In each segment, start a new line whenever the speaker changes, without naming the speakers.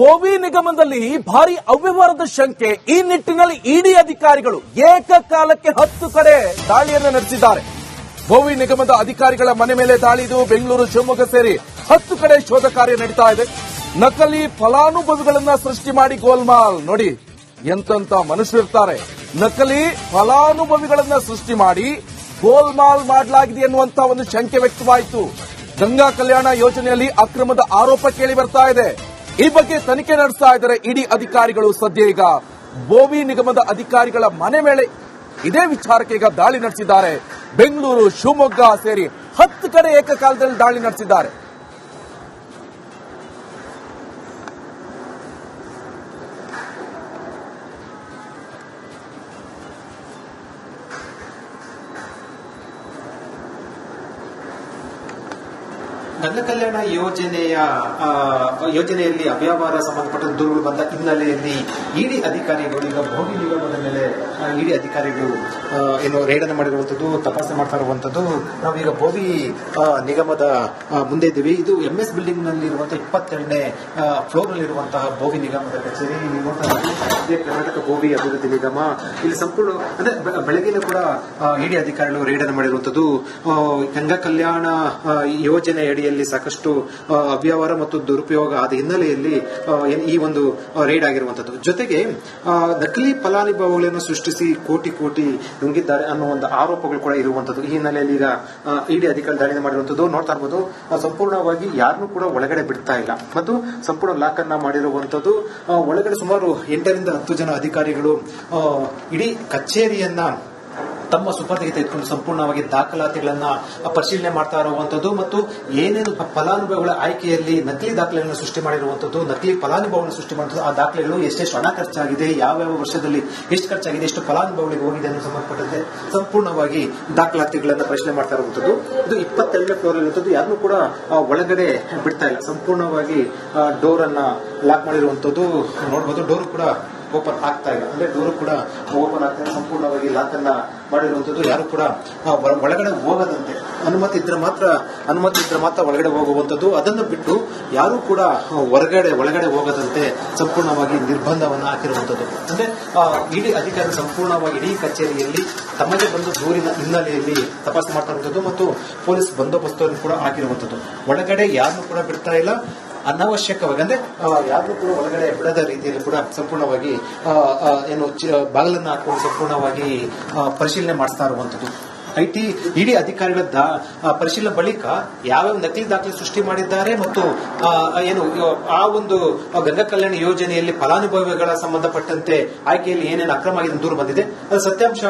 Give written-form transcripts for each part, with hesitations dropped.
ಬೋವಿ ನಿಗಮದಲ್ಲಿ ಭಾರಿ ಅವ್ಯವಹಾರದ ಶಂಕೆ. ಈ ನಿಟ್ಟಿನಲ್ಲಿ ಇಡಿ ಅಧಿಕಾರಿಗಳು ಏಕಕಾಲಕ್ಕೆ 10 ಕಡೆ ದಾಳಿಯನ್ನು ನಡೆಸಿದ್ದಾರೆ. ಬೋವಿ ನಿಗಮದ ಅಧಿಕಾರಿಗಳ ಮನೆ ಮೇಲೆ ದಾಳಿ. ಇದು ಬೆಂಗಳೂರು, ಶಿವಮೊಗ್ಗ ಸೇರಿ 10 ಕಡೆ ಶೋಧ ಕಾರ್ಯ ನಡೀತಾ ಇದೆ. ನಕಲಿ ಫಲಾನುಭವಿಗಳನ್ನ ಸೃಷ್ಟಿ ಮಾಡಿ ಗೋಲ್ಮಾಲ್. ನೋಡಿ ಎಂತೆಂತ ಮನುಷ್ಯರಿರ್ತಾರೆ. ನಕಲಿ ಫಲಾನುಭವಿಗಳನ್ನ ಸೃಷ್ಟಿ ಮಾಡಿ ಗೋಲ್ಮಾಲ್ ಮಾಡಲಾಗಿದೆ ಎನ್ನುವಂತ ಒಂದು ಶಂಕೆ ವ್ಯಕ್ತವಾಯಿತು. ಗಂಗಾ ಕಲ್ಯಾಣ ಯೋಜನೆಯಲ್ಲಿ ಅಕ್ರಮದ ಆರೋಪ ಕೇಳಿ ಬರ್ತಾ ಇದೆ. ಈ ಬಗ್ಗೆ ತನಿಖೆ ನಡೆಸ್ತಾ ಇದ್ದಾರೆ ಇಡಿ ಅಧಿಕಾರಿಗಳು. ಸದ್ಯ ಈಗ ಬೋವಿ ನಿಗಮದ ಅಧಿಕಾರಿಗಳ ಮನೆ ಮೇಲೆ ಇದೇ ವಿಚಾರಕ್ಕೆ ಈಗ ದಾಳಿ ನಡೆಸಿದ್ದಾರೆ. ಬೆಂಗಳೂರು, ಶಿವಮೊಗ್ಗ ಸೇರಿ 10 ಕಡೆ ಏಕಕಾಲದಲ್ಲಿ ದಾಳಿ ನಡೆಸಿದ್ದಾರೆ.
ಗಂಗಾ ಕಲ್ಯಾಣ ಯೋಜನೆಯಲ್ಲಿ ಅವ್ಯವಹಾರ ಸಂಬಂಧಪಟ್ಟ ದೂರುಗಳು ಬಂದ ಹಿನ್ನೆಲೆಯಲ್ಲಿ ಇಡಿ ಅಧಿಕಾರಿಗಳು ಈಗ ಬೋವಿ ನಿಗಮದ ಮೇಲೆ ಇಡಿ ಅಧಿಕಾರಿಗಳು ಏನು ರೇಡ್ ಅನ್ನು ಮಾಡಿರುವಂತದ್ದು, ತಪಾಸಣೆ ಮಾಡ್ತಾ ಇರುವಂತದ್ದು. ನಾವೀಗ ಬೋವಿ ನಿಗಮದ ಮುಂದೆ ಇದ್ದೀವಿ. ಇದು MS ಬಿಲ್ಡಿಂಗ್ ನಲ್ಲಿ ಇರುವಂತಹ 22ನೇ ಫ್ಲೋರ್ ನಲ್ಲಿ ಇರುವಂತಹ ಬೋವಿ ನಿಗಮದ ಕಚೇರಿ. ಇದೇ ಕರ್ನಾಟಕ ಬೋವಿ ಅಭಿವೃದ್ಧಿ ನಿಗಮ. ಇಲ್ಲಿ ಸಂಪೂರ್ಣ ಅಂದ್ರೆ ಬೆಳಗಿನ ಕೂಡ ಇಡಿ ಅಧಿಕಾರಿಗಳು ರೇಡ್ ಅನ್ನು ಮಾಡಿರುವಂತದ್ದು. ಗಂಗಾ ಕಲ್ಯಾಣ ಯೋಜನೆ ಅಡಿಯಲ್ಲಿ ಸಾಕಷ್ಟು ಅವ್ಯವಹಾರ ಮತ್ತು ದುರುಪಯೋಗ ಆದ ಹಿನ್ನೆಲೆಯಲ್ಲಿ ಈ ಒಂದು ರೇಡ್ ಆಗಿರುವಂತದ್ದು. ಜೊತೆಗೆ ನಕಲಿ ಫಲಾನುಭವಿಗಳನ್ನು ಸೃಷ್ಟಿಸಿ ಕೋಟಿ ನುಂಗಿದ್ದಾರೆ ಅನ್ನೋ ಒಂದು ಆರೋಪಗಳು ಕೂಡ ಇರುವಂತದ್ದು. ಈ ಹಿನ್ನೆಲೆಯಲ್ಲಿ ಈಗ ಇಡಿ ಅಧಿಕಾರಿ ದಾಳಿ ಮಾಡಿರುವಂತದ್ದು ನೋಡ್ತಾ ಇರಬಹುದು. ಸಂಪೂರ್ಣವಾಗಿ ಯಾರನ್ನೂ ಕೂಡ ಒಳಗಡೆ ಬಿಡ್ತಾ ಇಲ್ಲ ಮತ್ತು ಸಂಪೂರ್ಣ ಲಾಕ್ ಅನ್ನ ಮಾಡಿರುವಂತದ್ದು. ಒಳಗಡೆ ಸುಮಾರು 8 ರಿಂದ 10 ಜನ ಅಧಿಕಾರಿಗಳು ಇಡೀ ಕಚೇರಿಯನ್ನ ತಮ್ಮ ಸುಪರ್ದಿಗೆ ತೆಗೆದುಕೊಂಡು ಸಂಪೂರ್ಣವಾಗಿ ದಾಖಲಾತಿಗಳನ್ನ ಪರಿಶೀಲನೆ ಮಾಡ್ತಾ ಇರುವಂತದ್ದು ಮತ್ತು ಏನೇನು ಫಲಾನುಭವಿಗಳ ಆಯ್ಕೆಯಲ್ಲಿ ನಕಲಿ ದಾಖಲೆಗಳನ್ನು ಸೃಷ್ಟಿ ಮಾಡಿರುವಂತದ್ದು, ನಕಲಿ ಫಲಾನುಭವಿಗಳನ್ನು ಸೃಷ್ಟಿ ಮಾಡುವಂತದ್ದು, ಆ ದಾಖಲೆಗಳು ಎಷ್ಟೆಷ್ಟು ಹಣ ಖರ್ಚಾಗಿದೆ, ಯಾವ ವರ್ಷದಲ್ಲಿ ಎಷ್ಟು ಖರ್ಚಾಗಿದೆ, ಎಷ್ಟು ಫಲಾನುಭವಿಗಳಿಗೆ ಹೋಗಿದೆ ಅನ್ನೋ ಸಂಬಂಧಪಟ್ಟಂತೆ ಸಂಪೂರ್ಣವಾಗಿ ದಾಖಲಾತಿಗಳನ್ನ ಪರಿಶೀಲನೆ ಮಾಡ್ತಾ ಇರುವಂತದ್ದು. ಇದು 22ನೇ ಫ್ಲೋರ್ ಇರುವಂತದ್ದು. ಯಾರನ್ನೂ ಕೂಡ ಒಳಗಡೆ ಬಿಡ್ತಾ ಇಲ್ಲ. ಸಂಪೂರ್ಣವಾಗಿ ಡೋರ್ ಅನ್ನ ಲಾಕ್ ಮಾಡಿರುವಂತದ್ದು ನೋಡಬಹುದು. ಡೋರ್ ಕೂಡ ಓಪನ್ ಆಗ್ತಾ ಇಲ್ಲ, ಅಂದ್ರೆ ಡೋರ್ ಕೂಡ ಓಪನ್ ಆಗ್ತಾ ಇಲ್ಲ. ಸಂಪೂರ್ಣವಾಗಿ ಲಾಕ್ ಅನ್ನ ಮಾಡಿರುವಂತದ್ದು. ಯಾರು ಕೂಡ ಒಳಗಡೆ ಹೋಗದಂತೆ ಅನುಮತಿ ಇದ್ರೆ ಮಾತ್ರ ಒಳಗಡೆ ಹೋಗುವಂತದ್ದು. ಅದನ್ನು ಬಿಟ್ಟು ಯಾರು ಕೂಡ ಒಳಗಡೆ ಹೋಗದಂತೆ ಸಂಪೂರ್ಣವಾಗಿ ನಿರ್ಬಂಧವನ್ನು ಹಾಕಿರುವಂತದ್ದು. ಅಂದ್ರೆ ಇಡೀ ಅಧಿಕಾರಿ ಸಂಪೂರ್ಣವಾಗಿ ಇಡೀ ಕಚೇರಿಯಲ್ಲಿ ತಮಗೆ ಬಂದು ದೂರಿನ ಹಿನ್ನೆಲೆಯಲ್ಲಿ ತಪಾಸಣೆ ಮಾಡ್ತಾ ಇರುವಂತದ್ದು ಮತ್ತು ಪೊಲೀಸ್ ಬಂದೋಬಸ್ತನ್ನು ಕೂಡ ಹಾಕಿರುವಂತದ್ದು. ಒಳಗಡೆ ಯಾರನ್ನು ಕೂಡ ಬಿಡ್ತಾ ಇಲ್ಲ. ಅನಾವಶ್ಯಕವಾಗಿ ಅಂದ್ರೆ ಯಾರು ಕೂಡ ಒಳಗಡೆ ಬಿಡದ ರೀತಿಯಲ್ಲಿ ಕೂಡ ಸಂಪೂರ್ಣವಾಗಿ ಬಾಗಿಲನ್ನು ಹಾಕೊಂಡು ಸಂಪೂರ್ಣವಾಗಿ ಪರಿಶೀಲನೆ ಮಾಡಿಸ್ತಾ ಇರುವಂತದ್ದು. ಇಡಿ ಅಧಿಕಾರಿಗಳ ಪರಿಶೀಲನೆ ಬಳಿಕ ಯಾವ್ಯಾವ ನಕಲಿ ದಾಖಲೆ ಸೃಷ್ಟಿ ಮಾಡಿದ್ದಾರೆ ಮತ್ತು ಆ ಒಂದು ಗಂಗಾ ಕಲ್ಯಾಣ ಯೋಜನೆಯಲ್ಲಿ ಫಲಾನುಭವಿಗಳ ಸಂಬಂಧಪಟ್ಟಂತೆ ಆಯ್ಕೆಯಲ್ಲಿ ಏನೇನು ಅಕ್ರಮ ಆಗಿದೆ ದೂರು ಬಂದಿದೆ, ಅದು ಸತ್ಯಾಂಶ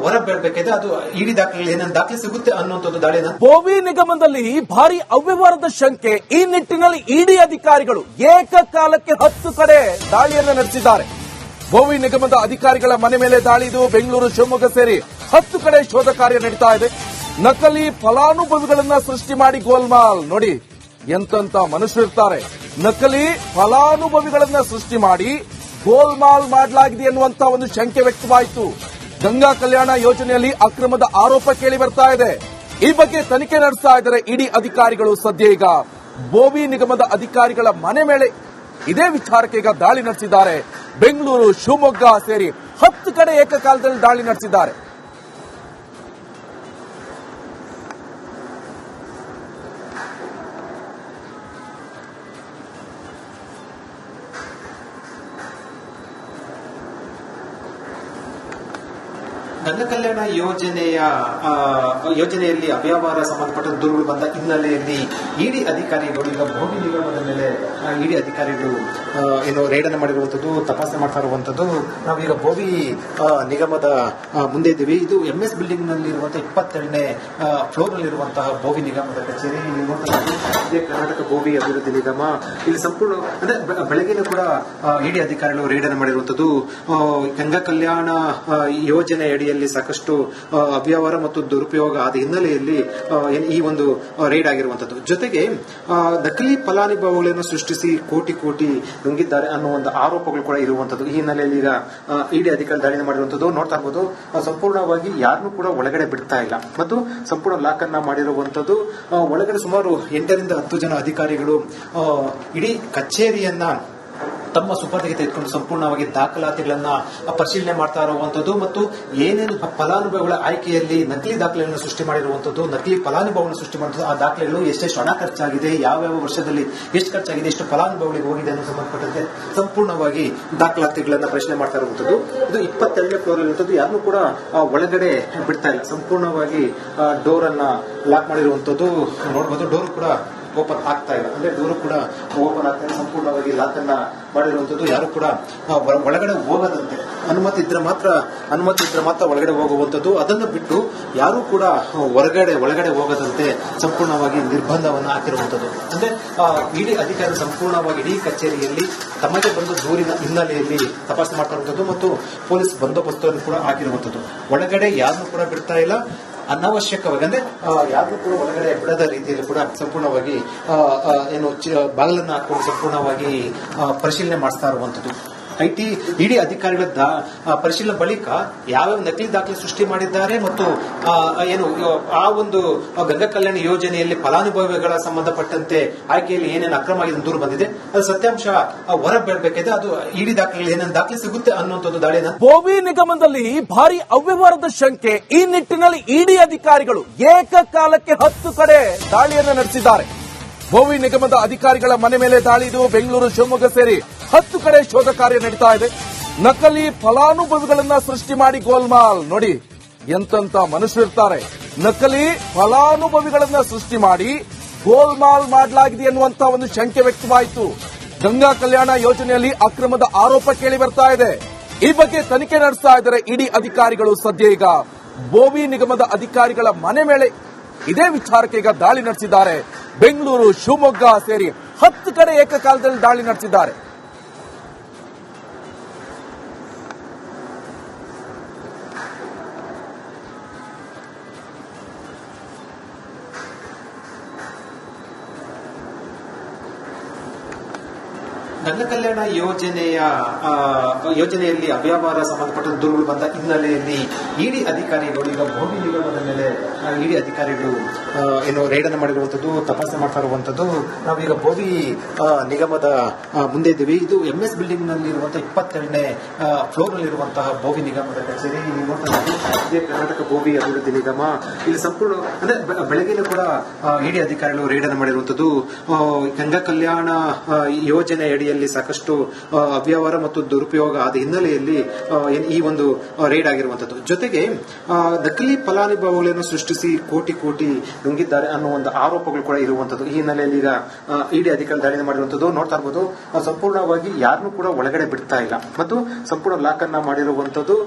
ಹೊರ ಬರಬೇಕಿದೆ. ಅದು ಇಡಿ ದಾಖಲೆ ಏನೇನು ದಾಖಲೆ ಸಿಗುತ್ತೆ ಅನ್ನುವಂಥದ್ದು ದಾಳಿನ.
ಬೋವಿ ನಿಗಮದಲ್ಲಿ ಭಾರಿ ಅವ್ಯವಹಾರದ ಶಂಕೆ. ಈ ನಿಟ್ಟಿನಲ್ಲಿ ಇಡಿ ಅಧಿಕಾರಿಗಳು ಏಕಕಾಲಕ್ಕೆ 10 ಕಡೆ ದಾಳಿಯನ್ನು ನಡೆಸಿದ್ದಾರೆ. ಬೋವಿ ನಿಗಮದ ಅಧಿಕಾರಿಗಳ ಮನೆ ಮೇಲೆ ದಾಳಿ. ಇದು ಬೆಂಗಳೂರು, ಶಿವಮೊಗ್ಗ ಸೇರಿ 10 ಕಡೆ ಶೋಧ ಕಾರ್ಯ ನಡೀತಾ ಇದೆ. ನಕಲಿ ಫಲಾನುಭವಿಗಳನ್ನ ಸೃಷ್ಟಿ ಮಾಡಿ ಗೋಲ್ಮಾಲ್. ನೋಡಿ ಎಂತೆಂತ ಮನುಷ್ಯರಿರ್ತಾರೆ. ನಕಲಿ ಫಲಾನುಭವಿಗಳನ್ನ ಸೃಷ್ಟಿ ಮಾಡಿ ಗೋಲ್ಮಾಲ್ ಮಾಡಲಾಗಿದೆ ಎನ್ನುವಂತ ಒಂದು ಶಂಕೆ ವ್ಯಕ್ತವಾಯಿತು. ಗಂಗಾ ಕಲ್ಯಾಣ ಯೋಜನೆಯಲ್ಲಿ ಅಕ್ರಮದ ಆರೋಪ ಕೇಳಿ ಬರ್ತಾ ಇದೆ. ಈ ಬಗ್ಗೆ ತನಿಖೆ ನಡೆಸ್ತಾ ಇದ್ದಾರೆ ಇಡಿ ಅಧಿಕಾರಿಗಳು. ಸದ್ಯ ಈಗ ಬೋವಿ ನಿಗಮದ ಅಧಿಕಾರಿಗಳ ಮನೆ ಮೇಲೆ ಇದೇ ವಿಚಾರಕ್ಕೆ ಈಗ ದಾಳಿ ನಡೆಸಿದ್ದಾರೆ. ಬೆಂಗಳೂರು, ಶಿವಮೊಗ್ಗ ಸೇರಿ 10 ಕಡೆ ಏಕಕಾಲದಲ್ಲಿ ದಾಳಿ ನಡೆಸಿದ್ದಾರೆ.
ಗಂಗಾ ಕಲ್ಯಾಣ ಯೋಜನೆಯಲ್ಲಿ ಅವ್ಯವಹಾರ ಸಂಬಂಧಪಟ್ಟ ದೂರುಗಳು ಬಂದ ಹಿನ್ನೆಲೆಯಲ್ಲಿ ಇಡಿ ಅಧಿಕಾರಿಗಳು ಈಗ ಬೋವಿ ನಿಗಮದ ಮೇಲೆ ಇಡಿ ಅಧಿಕಾರಿಗಳು ರೇಡ್ ಅನ್ನು ಮಾಡಿರುವಂತದ್ದು, ತಪಾಸಣೆ ಮಾಡ್ತಾ ಇರುವಂತದ್ದು. ನಾವೀಗ ಬೋವಿ ನಿಗಮದ ಮುಂದೆ ಇದ್ದೀವಿ. ಇದು MS ಬಿಲ್ಡಿಂಗ್ ನಲ್ಲಿ ಇರುವಂತಹ 22ನೇ ಫ್ಲೋರ್ ನಲ್ಲಿ ಇರುವಂತಹ ಬೋವಿ ನಿಗಮದ ಕಚೇರಿ. ಇದೇ ಕರ್ನಾಟಕ ಬೋವಿ ಅಭಿವೃದ್ಧಿ ನಿಗಮ. ಇಲ್ಲಿ ಸಂಪೂರ್ಣ ಅಂದ್ರೆ ಬೆಳಗಿನ ಕೂಡ ಇಡಿ ಅಧಿಕಾರಿಗಳು ರೇಡ್ ಅನ್ನು ಮಾಡಿರುವಂತದ್ದು. ಗಂಗಾ ಕಲ್ಯಾಣ ಯೋಜನೆ ಅಡಿಯಲ್ಲಿ ಸಾಕಷ್ಟು ಅವ್ಯವಹಾರ ಮತ್ತು ದುರುಪಯೋಗ ಆದ ಹಿನ್ನೆಲೆಯಲ್ಲಿ ಈ ಒಂದು ರೇಡ್ ಆಗಿರುವಂತದ್ದು. ಜೊತೆಗೆ ನಕಲಿ ಫಲಾನುಭವಿಗಳನ್ನು ಸೃಷ್ಟಿಸಿ ಕೋಟಿ ನುಂಗಿದ್ದಾರೆ ಅನ್ನೋ ಒಂದು ಆರೋಪಗಳು ಕೂಡ ಇರುವಂತದ್ದು. ಈ ಹಿನ್ನೆಲೆಯಲ್ಲಿ ಈಗ ಇಡಿ ಅಧಿಕಾರಿ ದಾಳಿ ಮಾಡಿರುವಂತದ್ದು ನೋಡ್ತಾ ಇರಬಹುದು. ಸಂಪೂರ್ಣವಾಗಿ ಯಾರನ್ನೂ ಕೂಡ ಒಳಗಡೆ ಬಿಡ್ತಾ ಇಲ್ಲ ಮತ್ತು ಸಂಪೂರ್ಣ ಲಾಕ್ ಅನ್ನ ಮಾಡಿರುವಂತದ್ದು. ಒಳಗಡೆ ಸುಮಾರು 8 ರಿಂದ 10 ಜನ ಅಧಿಕಾರಿಗಳು ಇಡೀ ಕಚೇರಿಯನ್ನ ತಮ್ಮ ಸುಪರ್ದಿಗೆ ತೆಗೆದುಕೊಂಡು ಸಂಪೂರ್ಣವಾಗಿ ದಾಖಲಾತಿಗಳನ್ನ ಪರಿಶೀಲನೆ ಮಾಡ್ತಾ ಇರುವಂತದ್ದು ಮತ್ತು ಏನೇನು ಫಲಾನುಭವಿಗಳ ಆಯ್ಕೆಯಲ್ಲಿ ನಕಲಿ ದಾಖಲೆಗಳನ್ನು ಸೃಷ್ಟಿ ಮಾಡಿರುವಂತದ್ದು, ನಕಲಿ ಫಲಾನುಭವಿಗಳನ್ನು ಸೃಷ್ಟಿ ಮಾಡುವಂಥದ್ದು, ಆ ದಾಖಲೆಗಳು ಎಷ್ಟೆಷ್ಟು ಹಣ ಖರ್ಚಾಗಿದೆ, ಯಾವ್ಯಾವ ವರ್ಷದಲ್ಲಿ ಎಷ್ಟು ಖರ್ಚಾಗಿದೆ, ಎಷ್ಟು ಫಲಾನುಭವಿಗಳಿಗೆ ಹೋಗಿದೆ ಅನ್ನೋ ಸಂಬಂಧಪಟ್ಟಂತೆ ಸಂಪೂರ್ಣವಾಗಿ ದಾಖಲಾತಿಗಳನ್ನ ಪರಿಶೀಲನೆ ಮಾಡ್ತಾ ಇರುವಂತದ್ದು. ಇದು 22ನೇ ಫ್ಲೋರ್ ಇರುವಂತದ್ದು. ಯಾರನ್ನೂ ಕೂಡ ಒಳಗಡೆ ಬಿಡ್ತಾ ಇಲ್ಲ. ಸಂಪೂರ್ಣವಾಗಿ ಡೋರ್ ಅನ್ನ ಲಾಕ್ ಮಾಡಿರುವಂತದ್ದು ನೋಡಬಹುದು. ಡೋರ್ ಕೂಡ ಓಪನ್ ಆಗ್ತಾ ಇಲ್ಲ, ಅಂದ್ರೆ ಡೋರ್ ಕೂಡ ಓಪನ್ ಆಗ್ತಾ ಇಲ್ಲ. ಸಂಪೂರ್ಣವಾಗಿ ಲಾಕ್ ಅನ್ನ ಮಾಡಿರುವಂತದ್ದು. ಯಾರು ಕೂಡ ಒಳಗಡೆ ಹೋಗದಂತೆ, ಅನುಮತಿ ಇದ್ರೆ ಮಾತ್ರ ಒಳಗಡೆ ಹೋಗುವಂತದ್ದು. ಅದನ್ನು ಬಿಟ್ಟು ಯಾರು ಕೂಡ ಒಳಗಡೆ ಹೋಗದಂತೆ ಸಂಪೂರ್ಣವಾಗಿ ನಿರ್ಬಂಧವನ್ನು ಹಾಕಿರುವಂತದ್ದು. ಅಂದ್ರೆ ಇಡೀ ಅಧಿಕಾರಿ ಸಂಪೂರ್ಣವಾಗಿ ಇಡೀ ಕಚೇರಿಯಲ್ಲಿ ತಮಗೆ ಬಂದ ದೂರಿನ ಹಿನ್ನೆಲೆಯಲ್ಲಿ ತಪಾಸಣೆ ಮಾಡ್ತಾ ಇರುವಂತದ್ದು ಮತ್ತು ಪೊಲೀಸ್ ಬಂದೋಬಸ್ತನ್ನು ಕೂಡ ಹಾಕಿರುವಂತದ್ದು. ಒಳಗಡೆ ಯಾರನ್ನು ಕೂಡ ಬಿಡ್ತಾ ಇಲ್ಲ. ಅನಾವಶ್ಯಕವಾಗಿ ಅಂದ್ರೆ ಯಾರು ಕೂಡ ಒಳಗಡೆ ಬಿಡದ ರೀತಿಯಲ್ಲಿ ಕೂಡ ಸಂಪೂರ್ಣವಾಗಿ ಬಾಗಿಲನ್ನು ಹಾಕೊಂಡು ಸಂಪೂರ್ಣವಾಗಿ ಪರಿಶೀಲನೆ ಮಾಡಿಸ್ತಾ ಇರುವಂತದ್ದು. ಇಡೀ ಅಧಿಕಾರಿಗಳ ಪರಿಶೀಲನೆ ಬಳಿಕ ಯಾವ್ಯಾವ ನಕಲಿ ದಾಖಲೆ ಸೃಷ್ಟಿ ಮಾಡಿದ್ದಾರೆ ಮತ್ತು ಆ ಒಂದು ಗಂಗಾ ಕಲ್ಯಾಣ ಯೋಜನೆಯಲ್ಲಿ ಫಲಾನುಭವಿಗಳ ಸಂಬಂಧಪಟ್ಟಂತೆ ಆಯ್ಕೆಯಲ್ಲಿ ಏನೇನು ಅಕ್ರಮ ಆಗಿದೆ ದೂರು ಬಂದಿದೆ, ಅದು ಸತ್ಯಾಂಶ ಹೊರ ಬೀಳಬೇಕಿದೆ. ಅದು ಇಡೀ ದಾಖಲೆ ಏನೇನು ದಾಖಲೆ ಸಿಗುತ್ತೆ ಅನ್ನುವಂಥದ್ದು ದಾಳಿನ
ಭೋವಿ ನಿಗಮದಲ್ಲಿ ಭಾರಿ ಅವ್ಯವಹಾರದ ಶಂಕೆ. ಈ ನಿಟ್ಟಿನಲ್ಲಿ ಇಡಿ ಅಧಿಕಾರಿಗಳು ಏಕಕಾಲಕ್ಕೆ 10 ಕಡೆ ದಾಳಿಯನ್ನು ನಡೆಸಿದ್ದಾರೆ. ಭೋವಿ ನಿಗಮದ ಅಧಿಕಾರಿಗಳ ಮನೆ ಮೇಲೆ ದಾಳಿ. ಇದು ಬೆಂಗಳೂರು, ಶಿವಮೊಗ್ಗ ಸೇರಿ 10 ಕಡೆ ಶೋಧ ಕಾರ್ಯ ನಡೀತಾ ಇದೆ. ನಕಲಿ ಫಲಾನುಭವಿಗಳನ್ನ ಸೃಷ್ಟಿ ಮಾಡಿ ಗೋಲ್ಮಾಲ್. ನೋಡಿ ಎಂತೆಂತ ಮನುಷ್ಯರಿರ್ತಾರೆ. ನಕಲಿ ಫಲಾನುಭವಿಗಳನ್ನ ಸೃಷ್ಟಿ ಮಾಡಿ ಗೋಲ್ಮಾಲ್ ಮಾಡಲಾಗಿದೆ ಎನ್ನುವಂತ ಒಂದು ಶಂಕೆ ವ್ಯಕ್ತವಾಯಿತು. ಗಂಗಾ ಕಲ್ಯಾಣ ಯೋಜನೆಯಲ್ಲಿ ಅಕ್ರಮದ ಆರೋಪ ಕೇಳಿ ಬರ್ತಾ ಇದೆ. ಈ ಬಗ್ಗೆ ತನಿಖೆ ನಡೆಸ್ತಾ ಇದ್ದಾರೆ ಇಡಿ ಅಧಿಕಾರಿಗಳು. ಸದ್ಯ ಈಗ ಭೋವಿ ನಿಗಮದ ಅಧಿಕಾರಿಗಳ ಮನೆ ಮೇಲೆ ಇದೇ ವಿಚಾರಕ್ಕೆ ಈಗ ದಾಳಿ ನಡೆಸಿದ್ದಾರೆ. ಬೆಂಗಳೂರು, ಶಿವಮೊಗ್ಗ ಸೇರಿ 10 ಕಡೆ ಏಕಕಾಲದಲ್ಲಿ ದಾಳಿ ನಡೆಸಿದ್ದಾರೆ.
ಗಂಗಾ ಕಲ್ಯಾಣ ಯೋಜನೆಯಲ್ಲಿ ಅವ್ಯವಹಾರ ಸಂಬಂಧಪಟ್ಟ ದೂರುಗಳು ಬಂದ ಹಿನ್ನೆಲೆಯಲ್ಲಿ ಇಡಿ ಅಧಿಕಾರಿಗಳು ಈಗ ಭೋವಿ ನಿಗಮದ ಮೇಲೆ ಇಡಿ ಅಧಿಕಾರಿಗಳು ರೈಡ್ ಅನ್ನು ಮಾಡಿರುವಂತದ್ದು, ತಪಾಸಣೆ ಮಾಡ್ತಾ ಇರುವಂತದ್ದು. ನಾವೀಗ ಭೋವಿ ನಿಗಮದ ಮುಂದೆ ಇದ್ದೀವಿ. ಇದು MS ಬಿಲ್ಡಿಂಗ್ ನಲ್ಲಿ ಇರುವಂತಹ 22ನೇ ಫ್ಲೋರ್ ನಲ್ಲಿ ಇರುವಂತಹ ಭೋವಿ ನಿಗಮದ ಕಚೇರಿ. ಇದೇ ಕರ್ನಾಟಕ ಭೋವಿ ಅಭಿವೃದ್ಧಿ ನಿಗಮ. ಇಲ್ಲಿ ಸಂಪೂರ್ಣ ಅಂದ್ರೆ ಬೆಳಗ್ಗೆ ಕೂಡ ಇಡಿ ಅಧಿಕಾರಿಗಳು ರೈಡ್ ಅನ್ನು ಮಾಡಿರುವಂತದ್ದು. ಗಂಗಾ ಕಲ್ಯಾಣ ಯೋಜನೆ ಅಡಿಯಲ್ಲಿ ಸಾಕಷ್ಟು ಅವ್ಯವಹಾರ ಮತ್ತು ದುರುಪಯೋಗ ಆದ ಹಿನ್ನೆಲೆಯಲ್ಲಿ ಈ ಒಂದು ರೈಡ್ ಆಗಿರುವಂತದ್ದು. ಜೊತೆಗೆ ನಕಲಿ ಫಲಾನುಭವಿಗಳನ್ನು ಸೃಷ್ಟಿಸಿ ಕೋಟಿ ನುಂಗಿದ್ದಾರೆ ಅನ್ನೋ ಒಂದು ಆರೋಪಗಳು ಕೂಡ ಇರುವಂತದ್ದು. ಈ ಹಿನ್ನೆಲೆಯಲ್ಲಿ ಈಗ ಇಡಿ ಅಧಿಕಾರಿ ದಾಳಿ ಮಾಡಿರುವಂತದ್ದು ನೋಡ್ತಾ ಇರಬಹುದು. ಸಂಪೂರ್ಣವಾಗಿ ಯಾರನ್ನೂ ಕೂಡ ಒಳಗಡೆ ಬಿಡ್ತಾ ಇಲ್ಲ ಮತ್ತು ಸಂಪೂರ್ಣ ಲಾಕ್ ಅನ್ನ ಮಾಡಿರುವಂತದ್ದು.